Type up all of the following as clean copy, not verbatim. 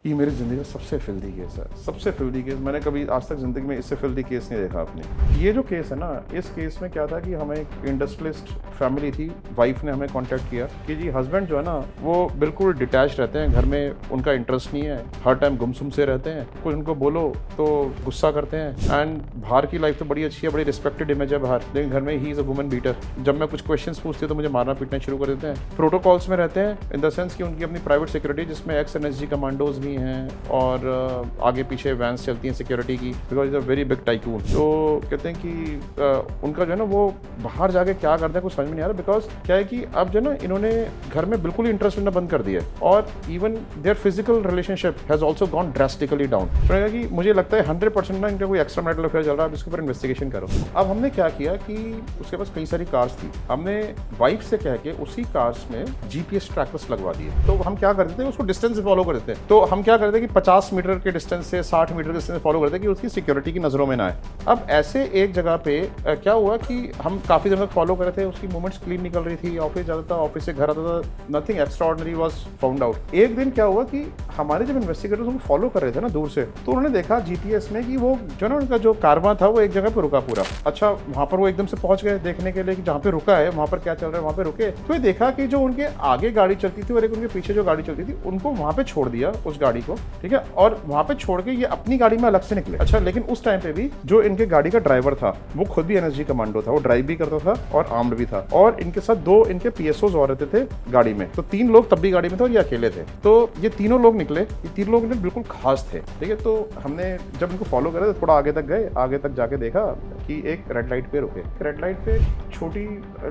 ये मेरी ज़िंदगी का सबसे फ़िल्दी केस है, सबसे फ़िल्दी केस। मैंने कभी आज तक ज़िंदगी में इससे फ़िल्दी केस नहीं देखा आपने। ये जो केस है ना, इस केस में क्या था कि हमें एक इंडस्ट्रियलिस्ट फैमिली थी, वाइफ ने हमें कांटेक्ट किया कि जी हस्बैंड जो है ना वो बिल्कुल डिटैच रहते हैं, घर में उनका इंटरेस्ट नहीं है, हर टाइम गुमसुम से रहते हैं, कुछ उनको बोलो तो गुस्सा करते हैं। एंड बाहर की लाइफ तो बड़ी अच्छी है, बड़ी रिस्पेक्टेड इमेज है बाहर, लेकिन घर में ही इज़ अ वुमन बीटर। जब मैं कुछ क्वेश्चंस पूछती हूँ तो मुझे मारना पीटना शुरू कर देते हैं। प्रोटोकॉल्स में रहते हैं इन द सेंस कि उनकी अपनी प्राइवेट सिक्योरिटी, जिसमें XNSG कमांडोज भी हैं और आगे पीछे वैन्स चलती हैं सिक्योरिटी की, because is a very big tycoon. तो कहते हैं कि उनका जो है ना वो बाहर जाके क्या करते हैं कुछ समझ में नहीं आ रहा, बिकॉज क्या है कि अब जो है ना इन्होंने घर में बिल्कुल इंटरेस्ट लेना बंद कर दिया है और even their physical relationship has also gone drastically down. तो कि मुझे लगता है 100% ना इनका कोई एक्स्ट्रा मैरिटल अफेयर चल रहा है, इसके ऊपर इन्वेस्टिगेशन करो। अब हमने क्या किया कि उसके पास कई सारी कार्स थी, हमने वाइफ से कह के उसी कार्स में GPS ट्रैकर्स लगवा दिए। तो हम क्या करते थे, उसको डिस्टेंस से फॉलो करते थे। तो हम क्या करते कि 50 मीटर के डिस्टेंस से 60 मीटर के डिस्टेंस फॉलो करते कि उसकी सिक्योरिटी की नजरों में ना आए। अब ऐसे एक जगह पे क्या हुआ कि हम काफी दिन तक फॉलो कर रहे थे, उसकी मूवमेंट्स क्लीन निकल रही थी, ऑफिस जाता था, ऑफिस से घर आता था, nothing extraordinary was found out. एक दिन क्या हुआ कि हमारे जब इन्वेस्टिगेटर्स उनको फॉलो कर रहे थे ना दूर से, तो उन्होंने देखा GPS में कि वो जो ना उनका जो कारवां था वो एक जगह पे रुका पूरा। अच्छा, वहां पर वो एकदम से पहुंच गए देखने के लिए कि जहाँ पे रुका है वहां पर क्या चल रहा है, वहां पे रुके तो ये देखा कि जो उनके आगे गाड़ी चलती थी और एक उनके पीछे जो गाड़ी चलती थी, उनको वहां पे छोड़ दिया उस गाड़ी को, ठीक है, और वहां पे छोड़ के ये अपनी गाड़ी में अलग से निकले। अच्छा, लेकिन उस टाइम पे भी जो इनके गाड़ी का ड्राइवर था वो खुद भी NSG कमांडो था, वो ड्राइव भी करता था और आर्म्ड भी था, और इनके साथ 2 इनके PSOs और रहते थे गाड़ी में। तो 3 लोग तब भी गाड़ी में थे और ये अकेले थे। तो ये तीनों लोग निकले, ये 3 लोग बिल्कुल खास थे, ठीक है। तो हमने जब इनको फॉलो करा तो थोड़ा आगे तक गए, आगे तक जाके देखा कि एक रेड लाइट पे रुके। रेड लाइट पे छोटी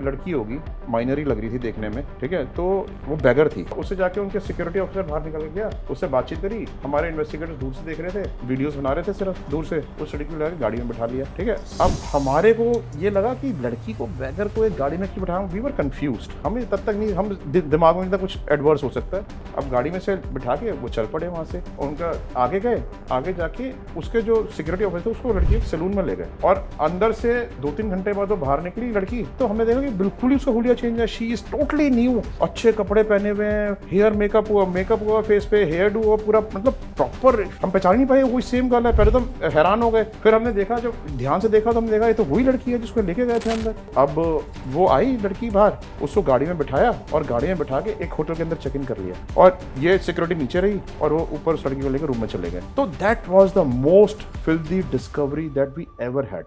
लड़की होगी, माइनर ही लग रही थी देखने में, ठीक है। तो वो बैगर थी, उससे जाके उनके सिक्योरिटी ऑफिसर बाहर निकल गया, उससे बातचीत करी। हमारे इन्वेस्टिगेटर्स दूर से देख रहे थे, वीडियोस बना रहे थे सिर्फ दूर से, उस लड़की को लगा गाड़ी में बैठा लिया, ठीक है। अब हमारे को ये लगा कि लड़की को, बैगर को एक गाड़ी में क्यों बैठाया, वी वर कंफ्यूज्ड। हमें तब तक नहीं, हम दिमाग में नहीं था कुछ एडवर्स हो सकता है। अब गाड़ी में से बिठा के वो चल पड़े वहां से, उनका आगे गए, आगे जाके उसके जो सिक्योरिटी ऑफिसर थे उसको लड़की एक सैलून में ले गए, और अंदर से 2-3 घंटे बाद वो बाहर निकली लड़की, तो हमने देखा कि बिल्कुल ही उसका हुलिया चेंज है। शी इज टोटली न्यू, अच्छे कपड़े पहने हुए हैं, हेयर मेकअप हुआ फेस पे, हेयर डू हुआ पूरा, मतलब प्रॉपर, हम पहचान नहीं पाए वही सेम गर्ल है। पहले तो हैरान हो गए, फिर हमने देखा, जब ध्यान से देखा तो हमने देखा ये तो वही लड़की है जिसको लेके गए थे अंदर। अब वो आई लड़की बाहर, उसको गाड़ी में बिठाया और गाड़ी में बिठा के एक होटल के अंदर चेक इन कर लिया, और ये सिक्योरिटी नीचे रही और वो ऊपर उस लड़की को लेकर रूम में चले गए। तो that was the most filthy discovery that we ever had.